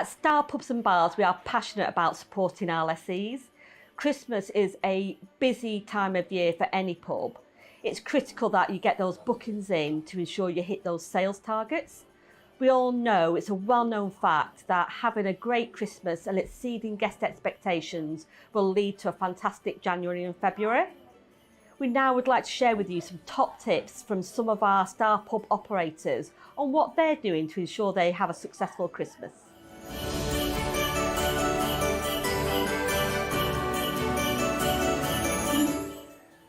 At Star Pubs and Bars, we are passionate about supporting our lessees. Christmas is a busy time of year for any pub. It's critical that you get those bookings in to ensure you hit those sales targets. We all know it's a well-known fact that having a great Christmas and exceeding guest expectations will lead to a fantastic January and February. We now would like to share with you some top tips from some of our Star Pub operators on what they're doing to ensure they have a successful Christmas.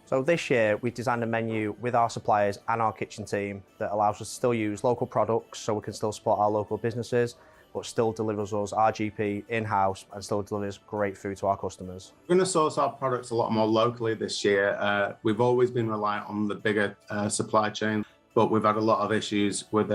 So this year we designed a menu with our suppliers and our kitchen team that allows us to still use local products so we can still support our local businesses, but still delivers us our GP in-house and still delivers great food to our customers. We're going to source our products a lot more locally this year. We've always been reliant on the bigger supply chain, but we've had a lot of issues with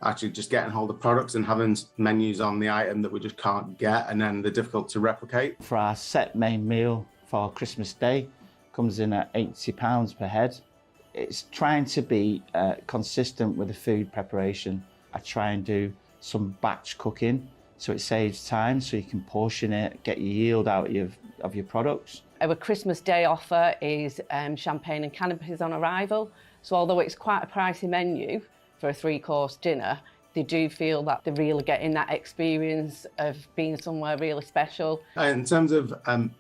actually just getting hold of products and having menus on the item that we just can't get, and then they're difficult to replicate. For our set main meal for Christmas Day, comes in at £80 per head. It's trying to be consistent with the food preparation. I try and do some batch cooking so it saves time, so you can portion it, get your yield out of your products. Our Christmas Day offer is champagne and canopies on arrival. So although it's quite a pricey menu for a 3-course dinner, they do feel that they're really getting that experience of being somewhere really special. In terms of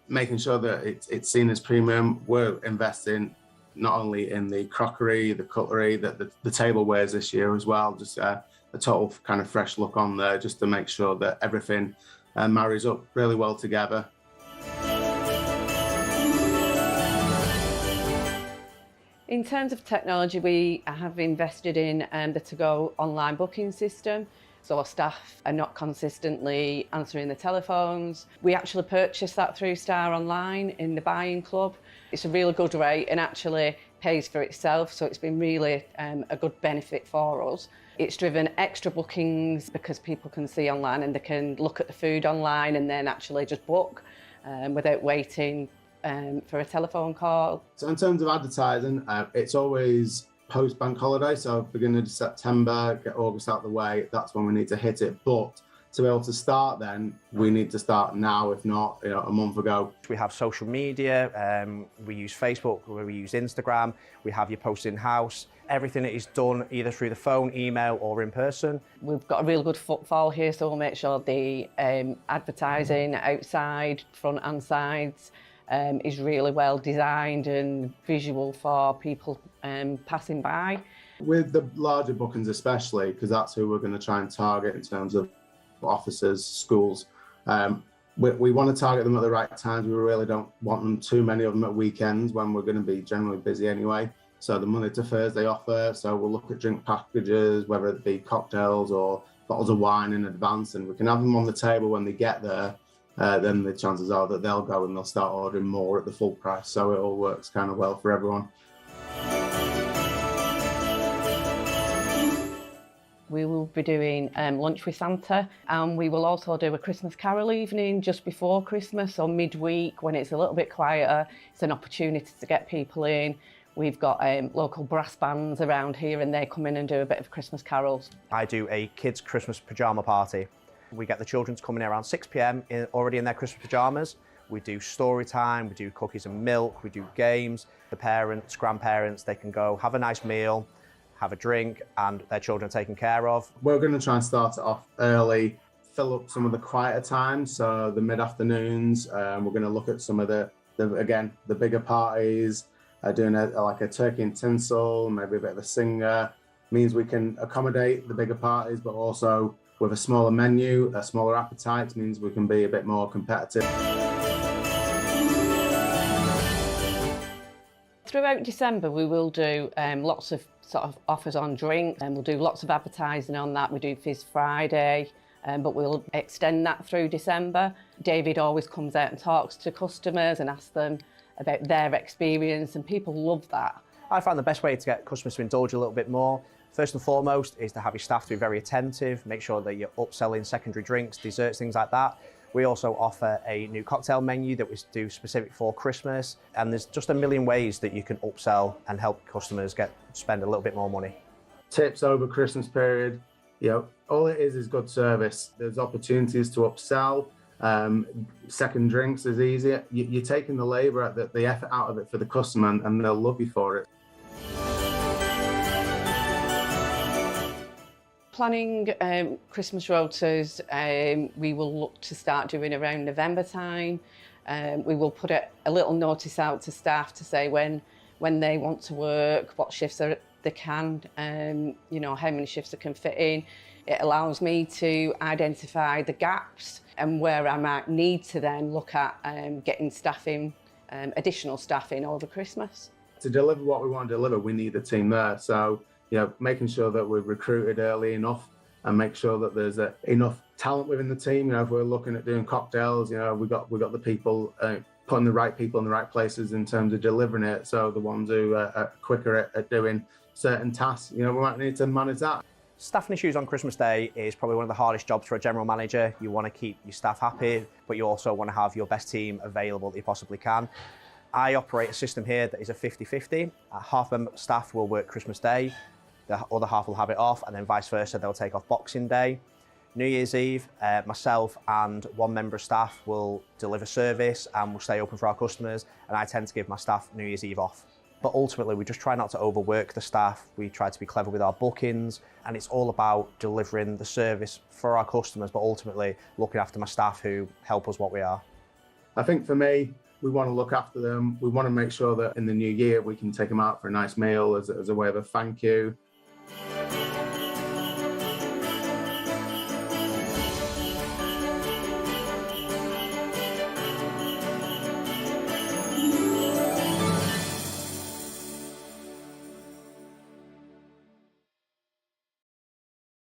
making sure that it's seen as premium, we're investing not only in the crockery, the cutlery, the tableware this year as well, just a total kind of fresh look on there, just to make sure that everything marries up really well together. In terms of technology, we have invested in the to-go online booking system. So our staff are not consistently answering the telephones. We actually purchased that through Star Online in the buying club. It's a really good rate and actually pays for itself, so it's been really a good benefit for us. It's driven extra bookings because people can see online and they can look at the food online and then actually just book without waiting for a telephone call. So in terms of advertising, it's always post-bank holiday, so beginning of September, get August out of the way, that's when we need to hit it. But to be able to start then, we need to start now, if not a month ago. We have social media, we use Facebook, we use Instagram, we have your posts in-house. Everything is done either through the phone, email or in person. We've got a really good footfall here, so we'll make sure the advertising outside, front and sides, is really well designed and visual for people passing by. With the larger bookings especially, because that's who we're going to try and target in terms of offices, schools. We want to target them at the right times. We really don't want them too many of them at weekends when we're going to be generally busy anyway. So the Monday to Thursday offer, so we'll look at drink packages, whether it be cocktails or bottles of wine in advance, and we can have them on the table when they get there. Then the chances are that they'll go and they'll start ordering more at the full price. So it all works kind of well for everyone. We will be doing lunch with Santa, and we will also do a Christmas carol evening just before Christmas or midweek when it's a little bit quieter. It's an opportunity to get people in. We've got local brass bands around here and they come in and do a bit of Christmas carols. I do a kids' Christmas pyjama party. We get the children to come in around 6 p.m. already in their Christmas pyjamas. We do story time, we do cookies and milk, we do games. The parents, grandparents, they can go have a nice meal, have a drink, and their children are taken care of. We're going to try and start it off early, fill up some of the quieter times, so the mid-afternoons. We're going to look at some of the bigger parties, doing like a turkey and tinsel, maybe a bit of a singer. Means we can accommodate the bigger parties, but also with a smaller menu, a smaller appetite, means we can be a bit more competitive. Throughout December, we will do lots of sort of offers on drink, and we'll do lots of advertising on that. We do Fizz Friday, but we'll extend that through December. David always comes out and talks to customers and asks them about their experience, and people love that. I find the best way to get customers to indulge a little bit more, first and foremost, is to have your staff to be very attentive, make sure that you're upselling secondary drinks, desserts, things like that. We also offer a new cocktail menu that we do specific for Christmas, and there's just a million ways that you can upsell and help customers spend a little bit more money. Tips over Christmas period, All it is good service. There's opportunities to upsell. Second drinks is easier. You're taking the labour, the effort out of it for the customer, and they'll love you for it. Planning Christmas rotas, we will look to start doing around November time. We will put a little notice out to staff to say when they want to work, what shifts they can, how many shifts they can fit in. It allows me to identify the gaps and where I might need to then look at getting staffing, additional staffing over Christmas. To deliver what we want to deliver, we need the team there. So, making sure that we're recruited early enough and make sure that there's enough talent within the team. If we're looking at doing cocktails, we've got the people, putting the right people in the right places in terms of delivering it. So the ones who are quicker at doing certain tasks, we might need to manage that. Staffing issues on Christmas Day is probably one of the hardest jobs for a general manager. You want to keep your staff happy, but you also want to have your best team available that you possibly can. I operate a system here that is a 50-50. Half of the staff will work Christmas Day, the other half will have it off, and then vice versa, they'll take off Boxing Day. New Year's Eve, myself and one member of staff will deliver service and we'll stay open for our customers, and I tend to give my staff New Year's Eve off. But ultimately, we just try not to overwork the staff. We try to be clever with our bookings, and it's all about delivering the service for our customers, but ultimately looking after my staff who help us what we are. I think for me, we want to look after them. We want to make sure that in the new year, we can take them out for a nice meal as a way of a thank you.